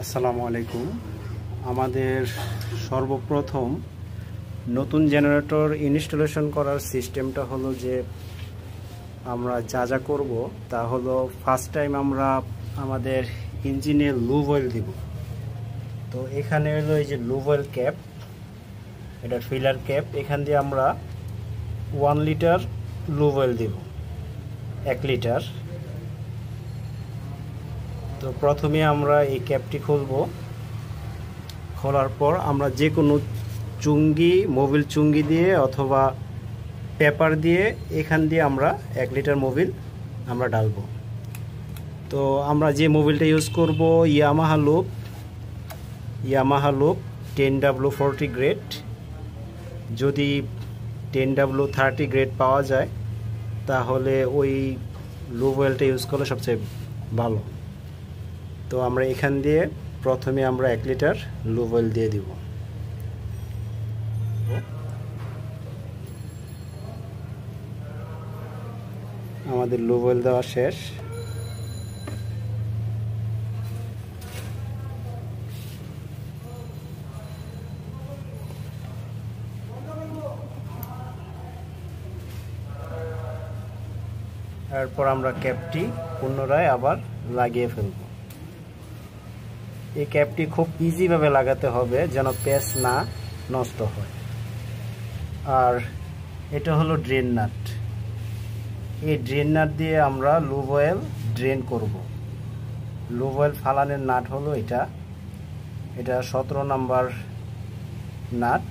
আসসালামু আলাইকুম। আমাদের সর্বপ্রথম নতুন জেনারেটর ইনস্টলেশন করার সিস্টেমটা হলো যে আমরা যা করব তা হলো ফার্স্ট টাইম আমরা আমাদের ইঞ্জিনে লুব অয়েল দিব। তো এখানে হলো এই যে লুব অয়েল ক্যাপ, এটা ফিলার ক্যাপ, এখান দিয়ে আমরা 1 লিটার লুব অয়েল দিব, 1 লিটার। তো প্রথমে আমরা এই ক্যাপটি খুলব। খোলার পর আমরা যে কোনো চুঙ্গি, মোবিল চুঙ্গি দিয়ে অথবা পেপার দিয়ে এখান দিয়ে আমরা 1 লিটার মোবিল আমরা ঢালব। তো আমরা যে মোবিলটা ইউজ করব ইয়ামাহা লুপ 10W40 গ্রেড। যদি 10W30 গ্রেড পাওয়া যায় তাহলে ওই লুব অয়েলটা ইউজ করলে সবচেয়ে ভালো। তো আমরা এখান দিয়ে প্রথমে আমরা 1 লিটার লুব অয়েল দিয়ে দিব। আমাদের লুব অয়েল দেওয়া শেষ। এরপর আমরা ক্যাপটি পুনরায় আবার লাগিয়ে ফেলব। এই ক্যাপটি খুব ইজিভাবে লাগাতে হবে যেন পেঁচ না নষ্ট হয়। আর এটা হলো ড্রেন নাট। এই ড্রেন নাট দিয়ে আমরা লুব অয়েল ড্রেন করব। লুব অয়েল ফালানের নাট হলো এটা 17 নম্বর নাট।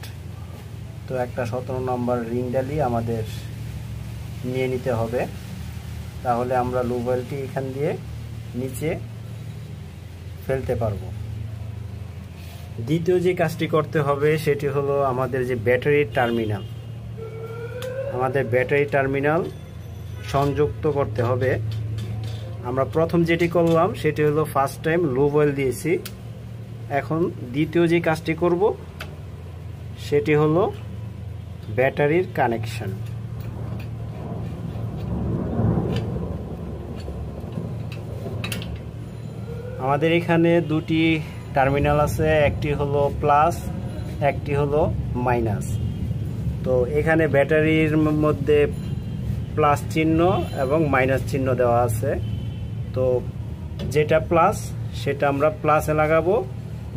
তো একটা 17 নম্বর রিং ডালি আমাদের নিয়ে নিতে হবে, তাহলে আমরা লুব অয়েলটি এখান দিয়ে নিচে ফেলতে পারবো। দ্বিতীয় যে কাজটি করতে হবে সেটি হলো আমাদের যে ব্যাটারির টার্মিনাল, আমাদের ব্যাটারি টার্মিনাল সংযুক্ত করতে হবে। আমরা প্রথম যেটি করলাম সেটি হলো ফার্স্ট টাইম লুব অয়েল দিয়েছি। এখন দ্বিতীয় যে কাজটি করব সেটি হলো ব্যাটারির কানেকশন। আমাদের এখানে দুটি টার্মিনাল আছে, একটি হলো প্লাস, একটি হলো মাইনাস। তো এখানে ব্যাটারির মধ্যে প্লাস চিহ্ন এবং মাইনাস চিহ্ন দেওয়া আছে। তো যেটা প্লাস সেটা আমরা প্লাসে লাগাবো,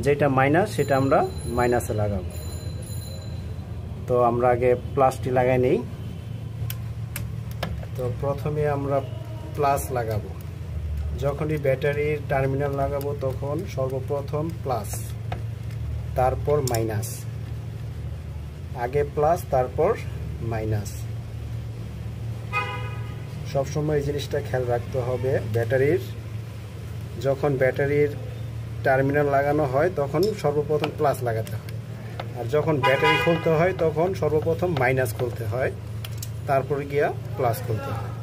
যেটা মাইনাস সেটা আমরা মাইনাসে লাগাবো। তো আমরা আগে প্লাসটি লাগাই নেই। তো প্রথমে আমরা প্লাস লাগাবো। যখনই ব্যাটারির টার্মিনাল লাগাবো তখন সর্বপ্রথম প্লাস, তারপর মাইনাস, আগে প্লাস তারপর মাইনাস। সবসময় এই জিনিসটা খেয়াল রাখতে হবে। যখন ব্যাটারির টার্মিনাল লাগানো হয় তখন সর্বপ্রথম প্লাস লাগাতে হয়, আর যখন ব্যাটারি খুলতে হয় তখন সর্বপ্রথম মাইনাস খুলতে হয়, তারপর গিয়া প্লাস খুলতে হয়।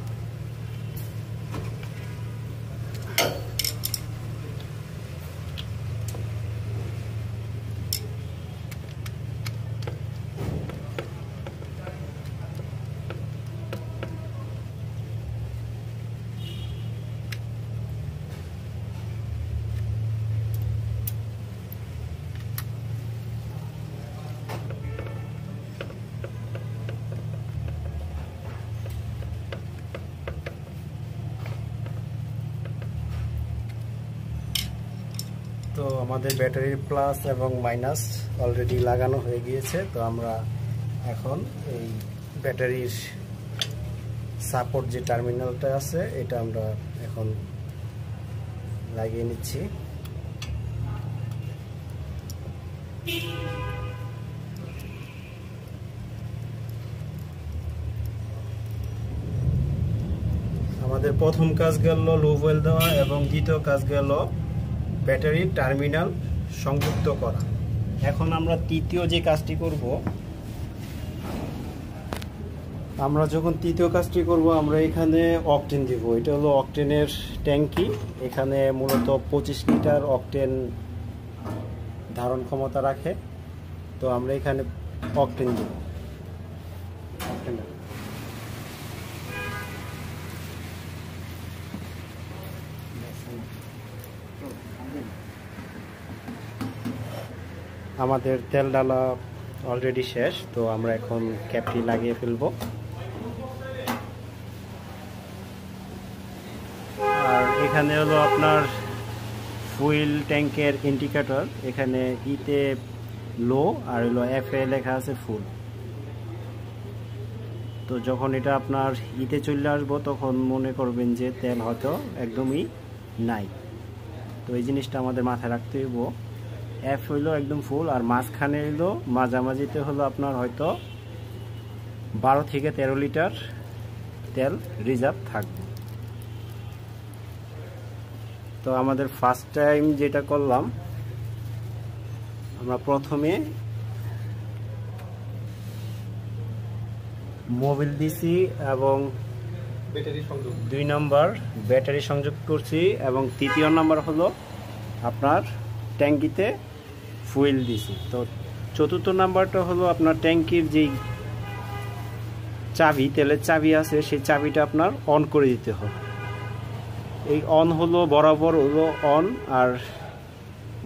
তো আমাদের ব্যাটারির প্লাস এবং মাইনাস অলরেডি লাগানো হয়ে গিয়েছে। তো আমরা এখন এই ব্যাটারির সাপোর্ট যে টার্মিনালটা আছে এটা আমরা এখন লাগিয়ে নিচ্ছি। আমাদের প্রথম কাজ গেল লুব অয়েল দেওয়া এবং দ্বিতীয় কাজ গেল ব্যাটারির টার্মিনাল সংযুক্ত করা। এখন আমরা তৃতীয় যে কাজটি করব, আমরা এখানে অকটেন দিব। এটা হলো অকটেনের ট্যাঙ্কি। এখানে মূলত 25 লিটার অকটেন ধারণ ক্ষমতা রাখে। তো আমরা এখানে অকটেন দিব। আমাদের তেল ডালা অলরেডি শেষ, তো আমরা এখন ক্যাপটি লাগিয়ে ফেলবো। আর এখানে হলো আপনার ফুয়েল ট্যাঙ্কের ইন্ডিকেটর, এখানে ইতে লো আর হলো এফে লেখা আছে ফুল। তো যখন এটা আপনার ইতে চলে আসবো তখন মনে করবেন যে তেল হয়তো একদমই নাই। তো এই জিনিসটা আমাদের মাথায় রাখতে হইব। এফ হইলো একদম ফুল, আর মাঝখানে হইলো মাঝামাঝিতে হলো আপনার হয়তো 12 থেকে 13 লিটার তেল রিজার্ভ থাকবে। তো আমাদের ফার্স্ট টাইম যেটা করলাম, আমরা প্রথমে মোবিল দিছি এবং 2 নম্বর ব্যাটারি সংযোগ করছি, এবং 3য় নম্বর হলো আপনার ট্যাঙ্কিতে ফুয়েল দিছি। তো 4র্থ নাম্বারটা হলো আপনার ট্যাঙ্কির যেই চাবি, তেলের চাবি আছে, সেই চাবিটা আপনার অন করে দিতে হবে। এই অন হলো বরাবর হলো অন, আর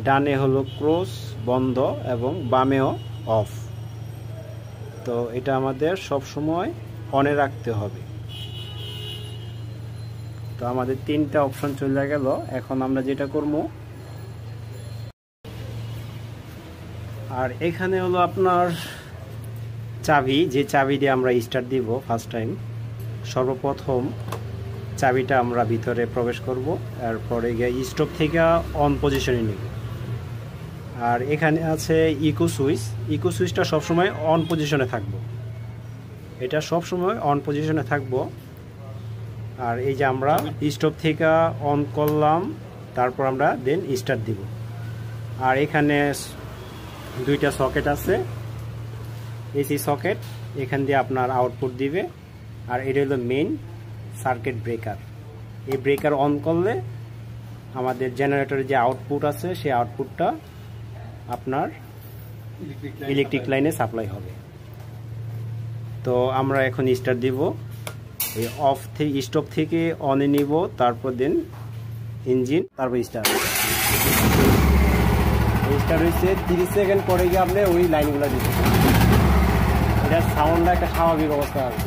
ডানে হলো ক্লোজ বন্ধ, এবং বামেও অফ। তো এটা আমাদের সব সময় অনে রাখতে হবে। তো আমাদের 3টা অপশন চলে গেল। এখন আমরা যেটা করব, আর এখানে হলো আপনার চাবি, যে চাবি দিয়ে আমরা স্টার্ট দিব ফার্স্ট টাইম। সর্বপ্রথম চাবিটা আমরা ভিতরে প্রবেশ করব, এরপরে গিয়ে স্টোভ থেকে অন পজিশনে নিব। আর এখানে আছে ইকো সুইচ, ইকো সুইচটা সবসময় অন পজিশনে থাকবো, এটা সবসময় অন পজিশনে থাকবো। আর এই যে আমরা স্টোভ থেকে অন করলাম, তারপর আমরা দেন স্টার্ট দিব। আর এখানে 2টা সকেট আছে, এসি সকেট, এখান দিয়ে আপনার আউটপুট দিবে। আর এটা হলো মেইন সার্কিট ব্রেকার। এই ব্রেকার অন করলে আমাদের জেনারেটরের যে আউটপুট আছে, সেই আউটপুটটা আপনার ইলেকট্রিক লাইনে সাপ্লাই হবে। তো আমরা এখন স্টার্ট দিব। এই অফ থেকে স্টোভ থেকে অনে নিব, তারপর দেন ইঞ্জিন, তারপর স্টার্ট হয়েছে। 30 সেকেন্ড পরে গিয়ে আপনি ওই লাইনগুলো দিচ্ছেন। এটার সাউন্ডটা একটা স্বাভাবিক অবস্থা আছে।